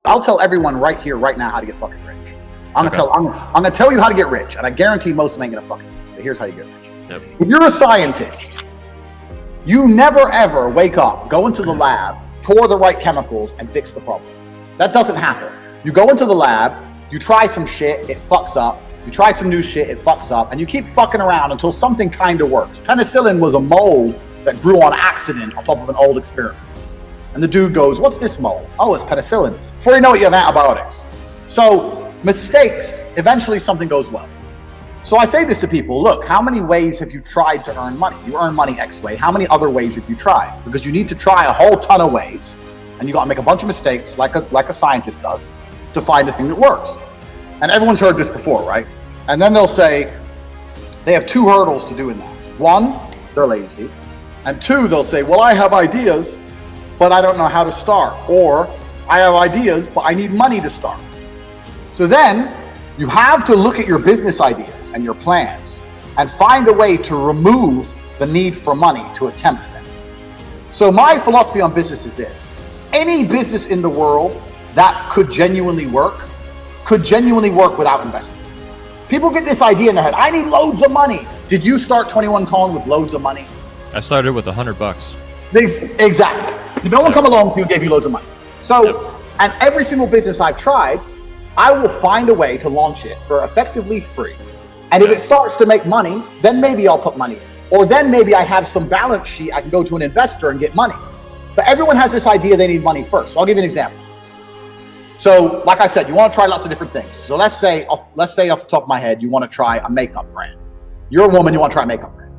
I'll tell everyone right here, right now, how to get fucking rich. I'm gonna tell you how to get rich, and I guarantee most of them ain't gonna fucking. But here's how you get rich. Yep. If you're a scientist, you never ever wake up, go into the lab, pour the right chemicals, and fix the problem. That doesn't happen. You go into the lab, you try some shit, it fucks up. You try some new shit, it fucks up, and you keep fucking around until something kind of works. Penicillin was a mold that grew on accident on top of an old experiment. And the dude goes, what's this mold? Oh, it's penicillin. Before you know it, you have antibiotics. So mistakes, eventually something goes well. So I say this to people, look, how many ways have you tried to earn money? You earn money X way. How many other ways have you tried? Because you need to try a whole ton of ways, and you got to make a bunch of mistakes like a scientist does to find the thing that works. And everyone's heard this before, right? And then they'll say they have two hurdles to doing that. One, they're lazy. And two, they'll say, well, I have ideas, but I don't know how to start. Or I have ideas, but I need money to start. So then you have to look at your business ideas and your plans and find a way to remove the need for money to attempt them. So my philosophy on business is this. Any business in the world that could genuinely work without investment. People get this idea in their head, I need loads of money. Did you start 21 Colin with loads of money? I started with $100. Exactly. No one come along to you and gave you loads of money. So, and every single business I've tried, I will find a way to launch it for effectively free. And if it starts to make money, then maybe I'll put money in. Or then maybe I have some balance sheet, I can go to an investor and get money. But everyone has this idea they need money first. So I'll give you an example. So, like I said, you want to try lots of different things. So let's say off the top of my head, you want to try a makeup brand. You're a woman, you want to try a makeup brand.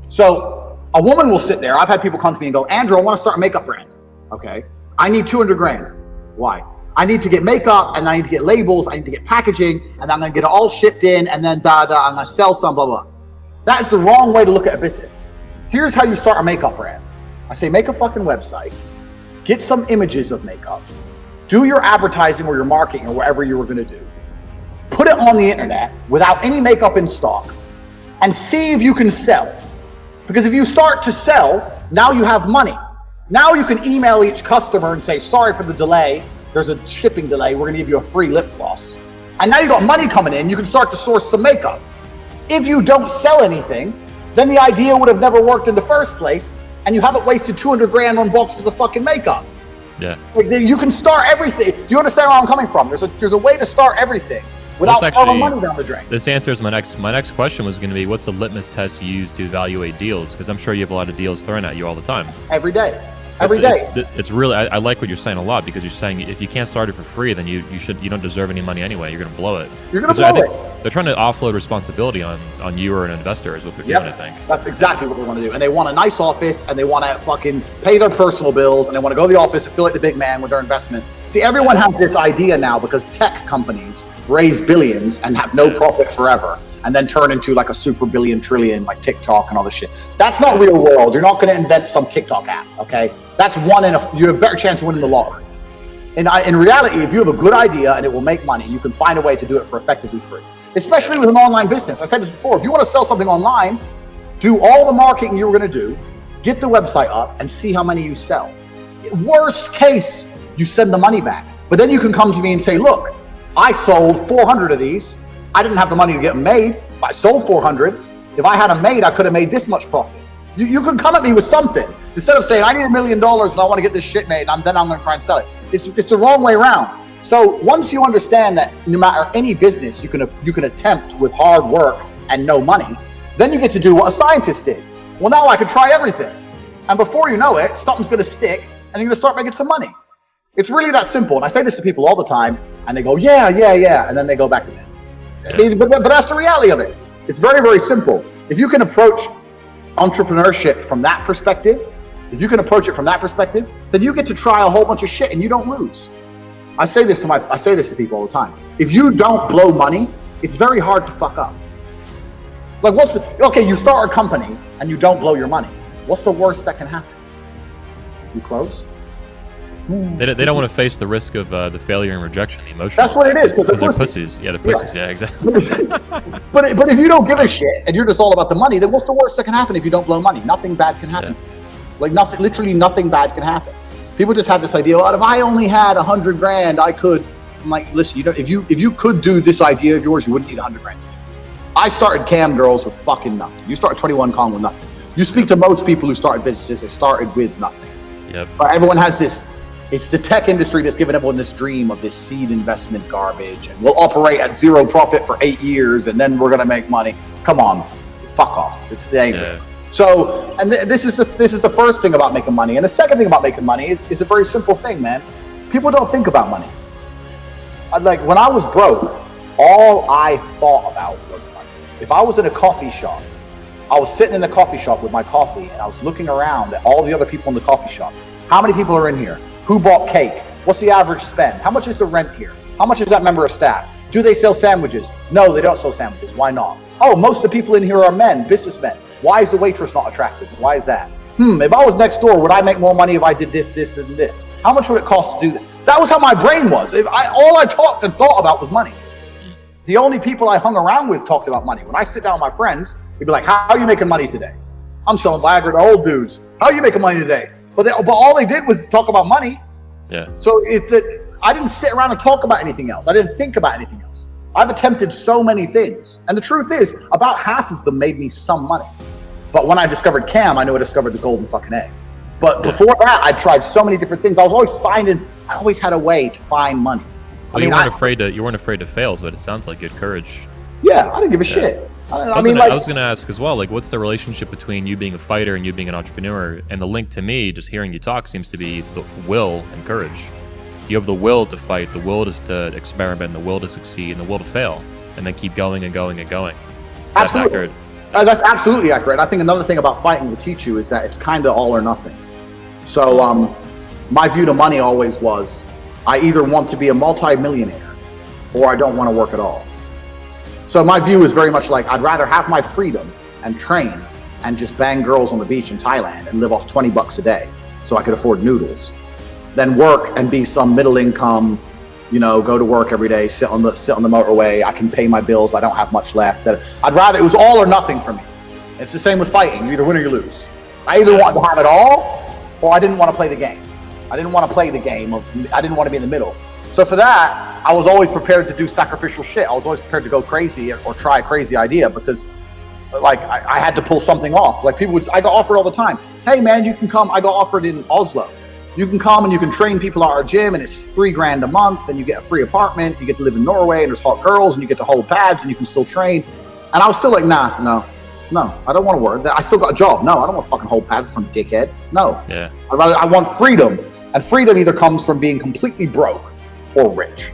So a woman will sit there. I've had people come to me and go, Andrew, I want to start a makeup brand. Okay. I need 200 grand. Why? I need to get makeup, and I need to get labels, I need to get packaging, and I'm going to get it all shipped in, and then I'm going to sell some, blah, blah. That is the wrong way to look at a business. Here's how you start a makeup brand. I say, make a fucking website, get some images of makeup, do your advertising or your marketing or whatever you were going to do, put it on the internet without any makeup in stock, and see if you can sell. Because if you start to sell, now you have money. Now you can email each customer and say, sorry for the delay, there's a shipping delay, we're going to give you a free lip gloss. And now you got money coming in, you can start to source some makeup. If you don't sell anything, then the idea would have never worked in the first place, and you haven't wasted 200 grand on boxes of fucking makeup. Yeah. Like, you can start everything. Do you understand where I'm coming from? There's a way to start everything without throwing money down the drain. This answers my next question was going to be, what's the litmus test you use to evaluate deals? Because I'm sure you have a lot of deals thrown at you all the time. Every day. Every day. It's really, I like what you're saying a lot, because you're saying if you can't start it for free, then you don't deserve any money anyway. You're going to blow it. You're going to blow it. They're trying to offload responsibility on you or an investor is what they're doing, I think. That's exactly what they want to do. And they want a nice office, and they want to fucking pay their personal bills, and they want to go to the office and feel like the big man with their investment. See, everyone has this idea now because tech companies raise billions and have no profit forever, and then turn into like a super billion trillion like TikTok and all this shit. That's not real world. You're not going to invent some TikTok app, okay? That's you have a better chance of winning the lottery. In reality, if you have a good idea and it will make money, you can find a way to do it for effectively free. Especially with an online business. I said this before, if you want to sell something online, do all the marketing you were going to do, get the website up, and see how many you sell. Worst case, you send the money back. But then you can come to me and say, look, I sold 400 of these. I didn't have the money to get them made, but I sold 400. If I had them made, I could have made this much profit. You can come at me with something. Instead of saying, I need $1 million and I want to get this shit made, and then I'm going to try and sell it. It's the wrong way around. So once you understand that no matter any business, you can attempt with hard work and no money, then you get to do what a scientist did. Well, now I can try everything. And before you know it, something's going to stick and you're going to start making some money. It's really that simple. And I say this to people all the time and they go, yeah. And then they go back to bed. Yeah. But that's the reality of it. It's very, very simple. If you can approach entrepreneurship from that perspective, then you get to try a whole bunch of shit and you don't lose. I say this to people all the time. If you don't blow money, it's very hard to fuck up. Like okay, you start a company and you don't blow your money. What's the worst that can happen? You close? They don't want to face the risk of the failure and rejection, the emotion. That's what it is. Because they're pussies. Yeah, they're pussies. Yeah, exactly. but if you don't give a shit and you're just all about the money, then what's the worst that can happen if you don't blow money? Nothing bad can happen. Yeah. Like literally nothing bad can happen. People just have this idea, well, if I only had 100 grand, I could. I'm like, listen, you don't, if you could do this idea of yours, you wouldn't need 100 grand. I started Cam Girls with fucking nothing. You start 21 Con with nothing. You speak to most people who started businesses, they started with nothing. Yep. But everyone has this, it's the tech industry that's given everyone this dream of this seed investment garbage, and we'll operate at zero profit for 8 years and then we're gonna make money. Come on, fuck off. It's the angry. So, and this is the first thing about making money. And the second thing about making money is a very simple thing, man. People don't think about money. Like when I was broke, all I thought about was money. If I was in a coffee shop, I was sitting in the coffee shop with my coffee and I was looking around at all the other people in the coffee shop. How many people are in here? Who bought cake? What's the average spend? How much is the rent here? How much is that member of staff? Do they sell sandwiches? No, they don't sell sandwiches. Why not? Oh, most of the people in here are men, businessmen. Why is the waitress not attractive? Why is that? If I was next door, would I make more money if I did this, this, and this? How much would it cost to do that? That was how my brain was. All I talked and thought about was money. The only people I hung around with talked about money. When I sit down with my friends, they'd be like, how are you making money today? I'm selling Viagra to old dudes. How are you making money today? But all they did was talk about money. Yeah. So I didn't sit around and talk about anything else. I didn't think about anything else. I've attempted so many things. And the truth is, about half of them made me some money. But when I discovered Cam, I knew I discovered the golden fucking egg. But before that, I tried so many different things. I always had a way to find money. Well, you weren't afraid to fail, but it sounds like good courage. Yeah, I didn't give a shit. I was gonna ask as well, like, what's the relationship between you being a fighter and you being an entrepreneur? And the link to me, just hearing you talk, seems to be the will and courage. You have the will to fight, the will to experiment, the will to succeed, and the will to fail, and then keep going and going and going. Is that accurate? That's absolutely accurate. I think another thing about fighting will teach you is that it's kind of all or nothing. So my view to money always was, I either want to be a multi-millionaire or I don't want to work at all. So my view is very much like, I'd rather have my freedom and train and just bang girls on the beach in Thailand and live off 20 bucks a day so I could afford noodles than work and be some middle income, go to work every day, sit on the motorway. I can pay my bills. I don't have much left. I'd rather, it was all or nothing for me. It's the same with fighting. You either win or you lose. I either want to have it all or I didn't want to play the game. I didn't want to play the game I didn't want to be in the middle. So for that, I was always prepared to do sacrificial shit. I was always prepared to go crazy or try a crazy idea because like I had to pull something off. Like I got offered all the time. Hey man, you can come. I got offered in Oslo. You can come and you can train people at our gym and it's $3,000 a month and you get a free apartment. You get to live in Norway and there's hot girls and you get to hold pads and you can still train. And I was still like, no, I don't want to work. I still got a job. No, I don't want to fucking hold pads with some dickhead. No. Yeah. I want freedom. And freedom either comes from being completely broke or rich.